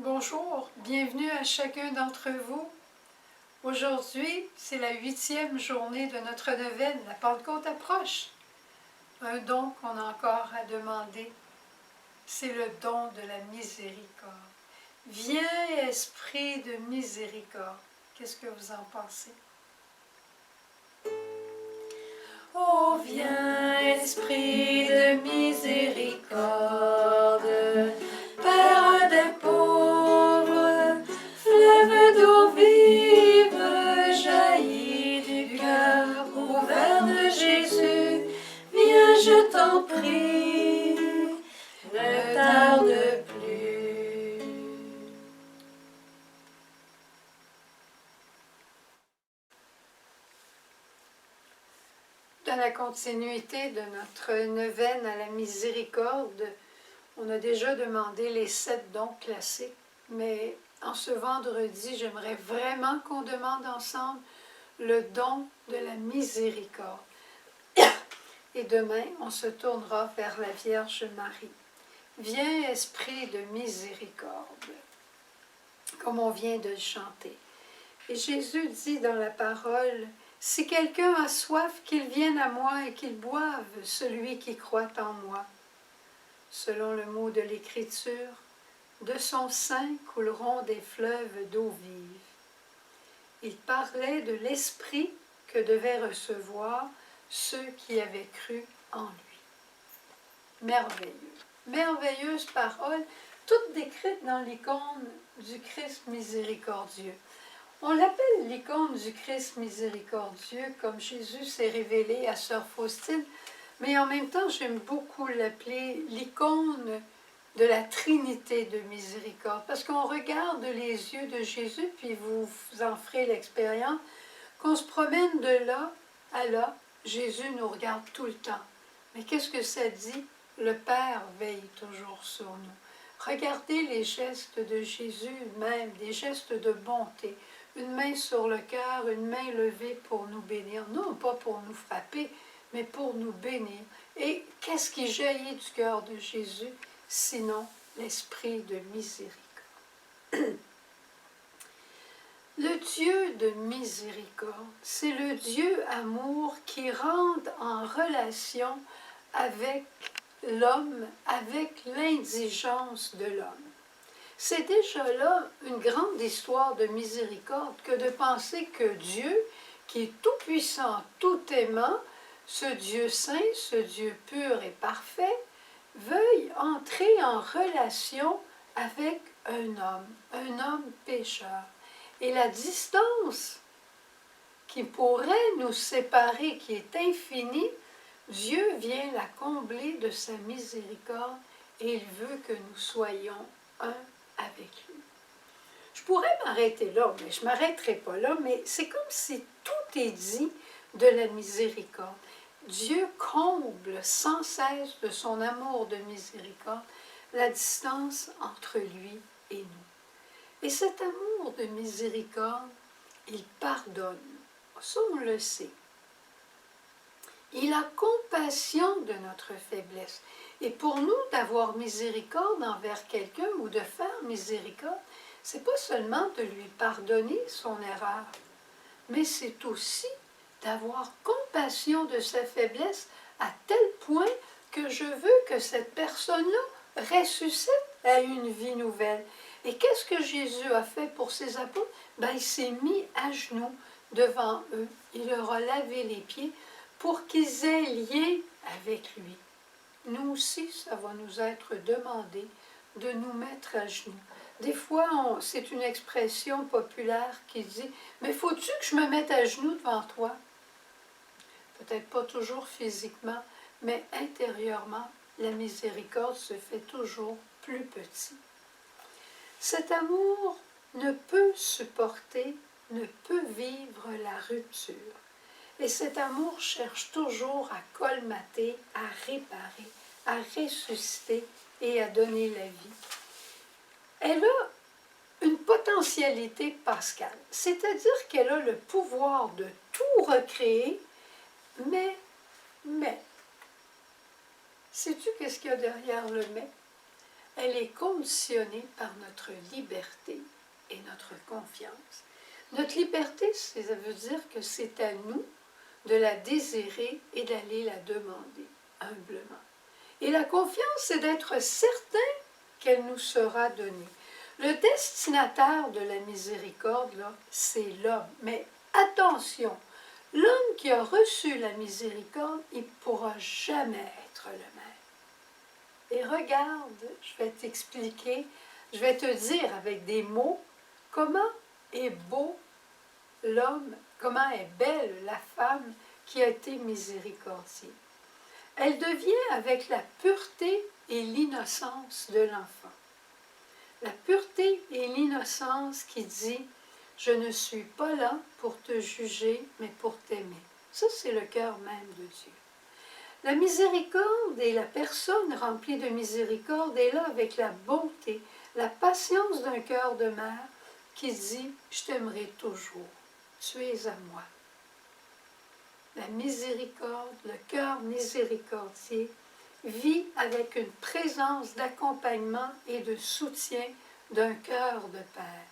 Bonjour, bienvenue à chacun d'entre vous. Aujourd'hui, c'est la 8e journée de notre neuvaine, la Pentecôte approche. Un don qu'on a encore à demander, c'est le don de la miséricorde. Viens, esprit de miséricorde. Qu'est-ce que vous en pensez? Oh, viens, esprit de miséricorde, Père des pauvres, fleuve d'eau vive, jaillit du cœur ouvert de Jésus. Viens, je t'en prie, ne tarde plus. Dans la continuité de notre neuvaine à la miséricorde, on a déjà demandé les 7 dons classiques, mais en ce vendredi, j'aimerais vraiment qu'on demande ensemble le don de la miséricorde. Et demain, on se tournera vers la Vierge Marie. Viens, esprit de miséricorde, comme on vient de le chanter. Et Jésus dit dans la parole, « Si quelqu'un a soif, qu'il vienne à moi et qu'il boive, celui qui croit en moi. » Selon le mot de l'Écriture, de son sein couleront des fleuves d'eau vive. Il parlait de l'esprit que devaient recevoir ceux qui avaient cru en lui. Merveilleux, merveilleuse parole, toute décrite dans l'icône du Christ miséricordieux. On l'appelle l'icône du Christ miséricordieux, comme Jésus s'est révélé à sœur Faustine, mais en même temps, j'aime beaucoup l'appeler l'icône de la Trinité de miséricorde, parce qu'on regarde les yeux de Jésus, puis vous en ferez l'expérience, qu'on se promène de là à là, Jésus nous regarde tout le temps. Mais qu'est-ce que ça dit? Le Père veille toujours sur nous. Regardez les gestes de Jésus même, des gestes de bonté. Une main sur le cœur, une main levée pour nous bénir. Non pas pour nous frapper, mais pour nous bénir. Et qu'est-ce qui jaillit du cœur de Jésus, sinon l'esprit de miséricorde? Le Dieu de miséricorde, c'est le Dieu amour qui rentre en relation avec l'homme, avec l'indigence de l'homme. C'est déjà là une grande histoire de miséricorde que de penser que Dieu, qui est tout-puissant, tout-aimant, ce Dieu saint, ce Dieu pur et parfait, veuille entrer en relation avec un homme pécheur. Et la distance qui pourrait nous séparer, qui est infinie, Dieu vient la combler de sa miséricorde et il veut que nous soyons un avec lui. Je pourrais m'arrêter là, mais je ne m'arrêterai pas là, mais c'est comme si tout est dit de la miséricorde. Dieu comble sans cesse de son amour de miséricorde la distance entre lui et nous. Et cet amour de miséricorde, il pardonne. Ça, on le sait. Il a compassion de notre faiblesse. Et pour nous, d'avoir miséricorde envers quelqu'un ou de faire miséricorde, c'est pas seulement de lui pardonner son erreur, mais c'est aussi d'avoir compassion de sa faiblesse à tel point que je veux que cette personne-là ressuscite à une vie nouvelle. Et qu'est-ce que Jésus a fait pour ses apôtres? Il s'est mis à genoux devant eux. Il leur a lavé les pieds pour qu'ils aient lien avec lui. Nous aussi, ça va nous être demandé de nous mettre à genoux. Des fois, c'est une expression populaire qui dit « Mais faut-tu que je me mette à genoux devant toi? » Peut-être pas toujours physiquement, mais intérieurement, la miséricorde se fait toujours plus petit. Cet amour ne peut supporter, ne peut vivre la rupture. Et cet amour cherche toujours à colmater, à réparer, à ressusciter et à donner la vie. Elle a une potentialité pascale, c'est-à-dire qu'elle a le pouvoir de tout recréer, mais, sais-tu qu'est-ce qu'il y a derrière le mais? elle est conditionnée par notre liberté et notre confiance. Notre liberté, ça veut dire que c'est à nous de la désirer et d'aller la demander humblement. Et la confiance, c'est d'être certain qu'elle nous sera donnée. Le destinataire de la miséricorde, là, c'est l'homme. Mais attention, l'homme qui a reçu la miséricorde, il ne pourra jamais être le même. Et regarde, je vais t'expliquer, je vais te dire avec des mots comment est beau l'homme, comment est belle la femme qui a été miséricordiée. Elle devient avec la pureté et l'innocence de l'enfant. La pureté et l'innocence qui dit « Je ne suis pas là pour te juger, mais pour t'aimer ». Ça, c'est le cœur même de Dieu. La miséricorde et la personne remplie de miséricorde est là avec la bonté, la patience d'un cœur de mère qui dit « Je t'aimerai toujours, tu es à moi ». La miséricorde, le cœur miséricordier, vit avec une présence d'accompagnement et de soutien d'un cœur de père,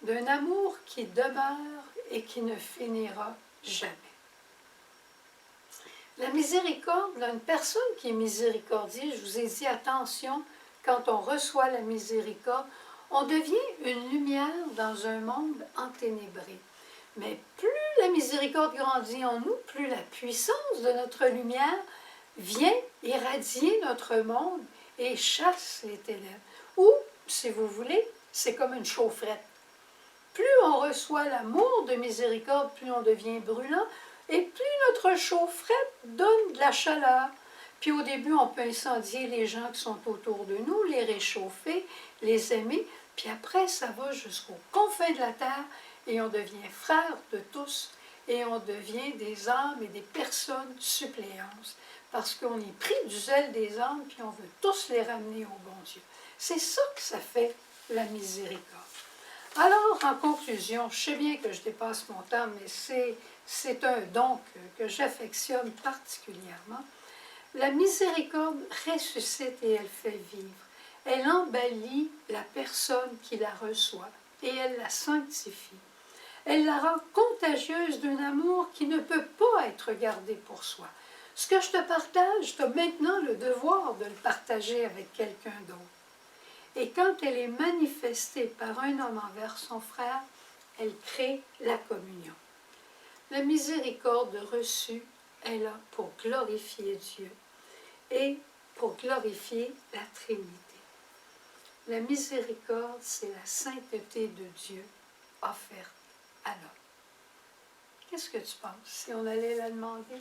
d'un amour qui demeure et qui ne finira jamais. La miséricorde, une personne qui est miséricordieuse, je vous ai dit attention, quand on reçoit la miséricorde, on devient une lumière dans un monde enténébré. Mais plus la miséricorde grandit en nous, plus la puissance de notre lumière vient irradier notre monde et chasse les ténèbres. Ou, si vous voulez, c'est comme une chaufferette. Plus on reçoit l'amour de miséricorde, plus on devient brûlant, et plus notre chaufferette donne de la chaleur. Puis au début, on peut incendier les gens qui sont autour de nous, les réchauffer, les aimer, puis après, ça va jusqu'aux confins de la terre, et on devient frères de tous, et on devient des âmes et des personnes suppléantes, parce qu'on est pris du zèle des âmes, puis on veut tous les ramener au bon Dieu. C'est ça que ça fait la miséricorde. Alors, en conclusion, je sais bien que je dépasse mon temps, mais c'est un don que j'affectionne particulièrement. La miséricorde ressuscite et elle fait vivre. Elle embellit la personne qui la reçoit et elle la sanctifie. Elle la rend contagieuse d'un amour qui ne peut pas être gardé pour soi. Ce que je te partage, tu as maintenant le devoir de le partager avec quelqu'un d'autre. Et quand elle est manifestée par un homme envers son frère, elle crée la communion. La miséricorde reçue est là pour glorifier Dieu et pour glorifier la Trinité. La miséricorde, c'est la sainteté de Dieu offerte à l'homme. Qu'est-ce que tu penses si on allait la demander?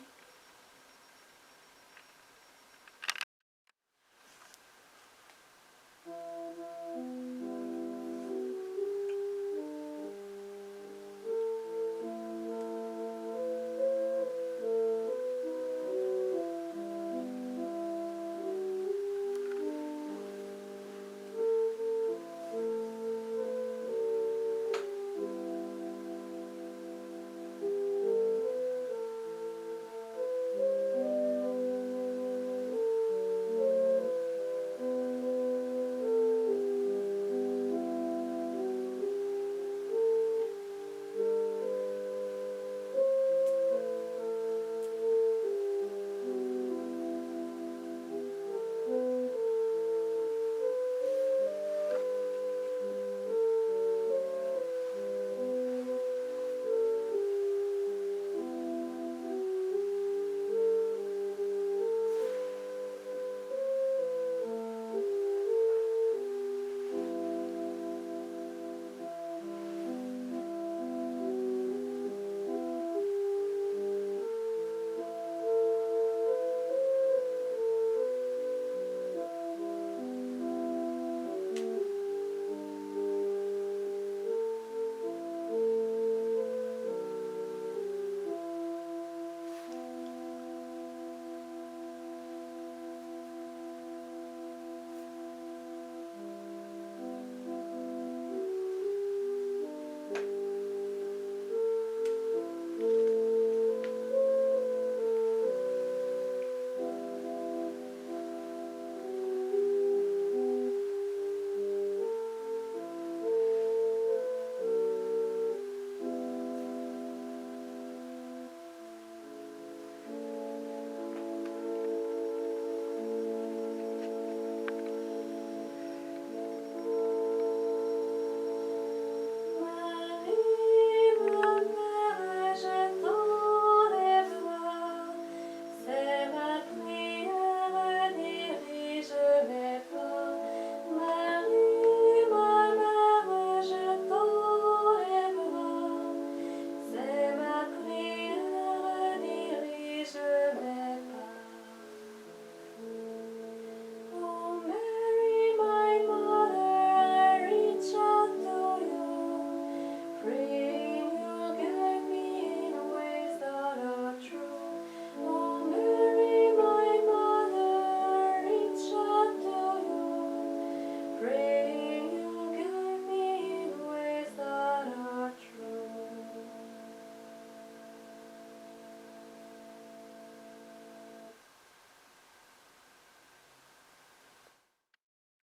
Pray